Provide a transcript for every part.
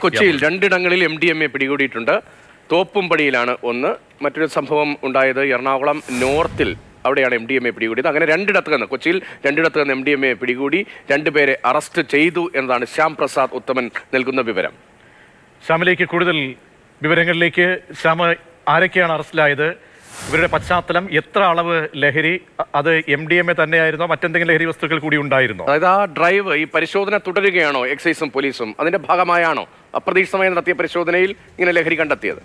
കൊച്ചിയിൽ രണ്ടിടങ്ങളിൽ MDMA പിടികൂടിയിട്ടുണ്ട്. തോപ്പുംപടിയിലാണ് ഒന്ന്. മറ്റൊരു സംഭവം ഉണ്ടായത് എറണാകുളം നോർത്തിൽ, അവിടെയാണ് MDMA പിടികൂടിയത്. അങ്ങനെ രണ്ടിടത്ത് നിന്ന്, കൊച്ചിയിൽ രണ്ടിടത്ത് നിന്ന് MDMA പിടികൂടി 2 പേരെ അറസ്റ്റ് ചെയ്തു എന്നതാണ് ശ്യാം പ്രസാദ് ഉത്തമൻ നൽകുന്ന വിവരം. ശ്യാമിലേക്ക് കൂടുതൽ വിവരങ്ങളിലേക്ക്. ശ്യാമ, ആരൊക്കെയാണ് അറസ്റ്റിലായത്? ഇവരുടെ പശ്ചാത്തലം, എത്ര അളവ് ലഹരി, അത് MDMA തന്നെയായിരുന്നോ മറ്റെന്തെങ്കിലും ലഹരി വസ്തുക്കൾ കൂടി ഉണ്ടായിരുന്നോ? അതായത് ആ ഡ്രൈവ്, ഈ പരിശോധന തുടരുകയാണോ എക്സൈസും പോലീസും? അതിന്റെ ഭാഗമായാണോ അപ്രതീക്ഷിതമായി നടത്തിയ പരിശോധനയിൽ ഇങ്ങനെ ലഹരി കണ്ടെത്തിയത്?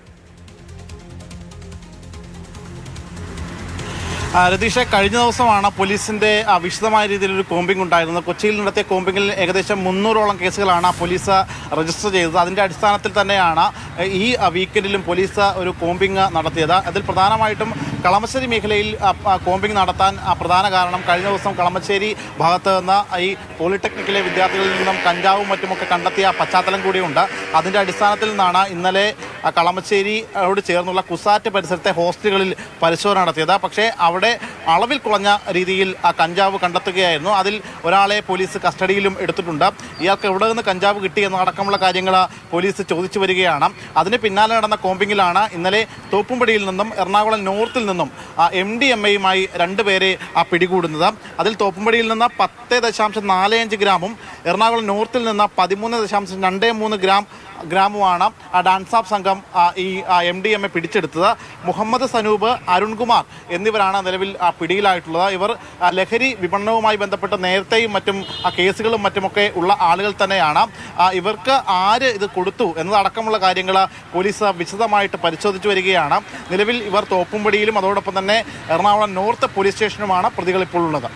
രതീഷ്, കഴിഞ്ഞ ദിവസമാണ് പോലീസിന്റെ വിശദമായ രീതിയിലൊരു കോമ്പിംഗ് ഉണ്ടായിരുന്നത്. കൊച്ചിയിൽ നടത്തിയ കോമ്പിംഗിൽ ഏകദേശം 300ഓളം കേസുകളാണ് പോലീസ് രജിസ്റ്റർ ചെയ്തത്. അതിൻ്റെ അടിസ്ഥാനത്തിൽ തന്നെയാണ് ഈ വീക്കെൻഡിലും പോലീസ് ഒരു കോമ്പിംഗ് നടത്തിയത്. അതിൽ പ്രധാനമായിട്ടും കളമശ്ശേരി മേഖലയിൽ കോമ്പിംഗ് നടത്താൻ പ്രധാന കാരണം, കഴിഞ്ഞ ദിവസം കളമശ്ശേരി ഭാഗത്ത് നിന്ന് ഈ പോളിടെക്നിക്കിലെ വിദ്യാർത്ഥികളിൽ നിന്നും കഞ്ചാവും മറ്റുമൊക്കെ കണ്ടെത്തിയ പശ്ചാത്തലം കൂടിയുണ്ട്. അതിൻ്റെ അടിസ്ഥാനത്തിൽ നിന്നാണ് ഇന്നലെ കളമശ്ശേരിയോട് ചേർന്നുള്ള കുസാറ്റ് പരിസരത്തെ ഹോസ്റ്റലുകളിൽ പരിശോധന നടത്തിയത്. പക്ഷേ അവിടെ അളവിൽ കുറഞ്ഞ രീതിയിൽ കഞ്ചാവ് കണ്ടെത്തുകയായിരുന്നു. അതിൽ ഒരാളെ പോലീസ് കസ്റ്റഡിയിലും എടുത്തിട്ടുണ്ട്. ഇയാൾക്ക് എവിടെ നിന്ന് കഞ്ചാവ് കിട്ടി എന്നടക്കമുള്ള കാര്യങ്ങൾ പോലീസ് ചോദിച്ചു വരികയാണ്. അതിന് പിന്നാലെ നടന്ന കോമ്പിങ്ങിലാണ് ഇന്നലെ തോപ്പുംപടിയിൽ നിന്നും എറണാകുളം നോർത്തിൽ നിന്നും MDMAയുമായി 2 പേരെ പിടികൂടുന്നത്. അതിൽ തോപ്പുംപടിയിൽ നിന്ന് 10.45 ഗ്രാമും എറണാകുളം നോർത്തിൽ നിന്ന് 13.23 ഗ്രാമുമാണ് ഡാൻസ് ഓഫ് സംഘം ഈ MDMA പിടിച്ചെടുത്തത്. മുഹമ്മദ് സനൂപ്, അരുൺകുമാർ എന്നിവരാണ് നിലവിൽ പിടിയിലായിട്ടുള്ളത്. ഇവർ ലഹരി വിപണനവുമായി ബന്ധപ്പെട്ട് നേരത്തെയും മറ്റും കേസുകളും മറ്റുമൊക്കെ ഉള്ള ആളുകൾ തന്നെയാണ്. ഇവർക്ക് ആര് ഇത് കൊടുത്തു എന്നതടക്കമുള്ള കാര്യങ്ങൾ പോലീസ് വിശദമായിട്ട് പരിശോധിച്ചു വരികയാണ്. നിലവിൽ ഇവർ തോപ്പുംപടിയിലും അതോടൊപ്പം തന്നെ എറണാകുളം നോർത്ത് പോലീസ് സ്റ്റേഷനുമാണ് പ്രതികൾ ഇപ്പോൾ ഉള്ളത്.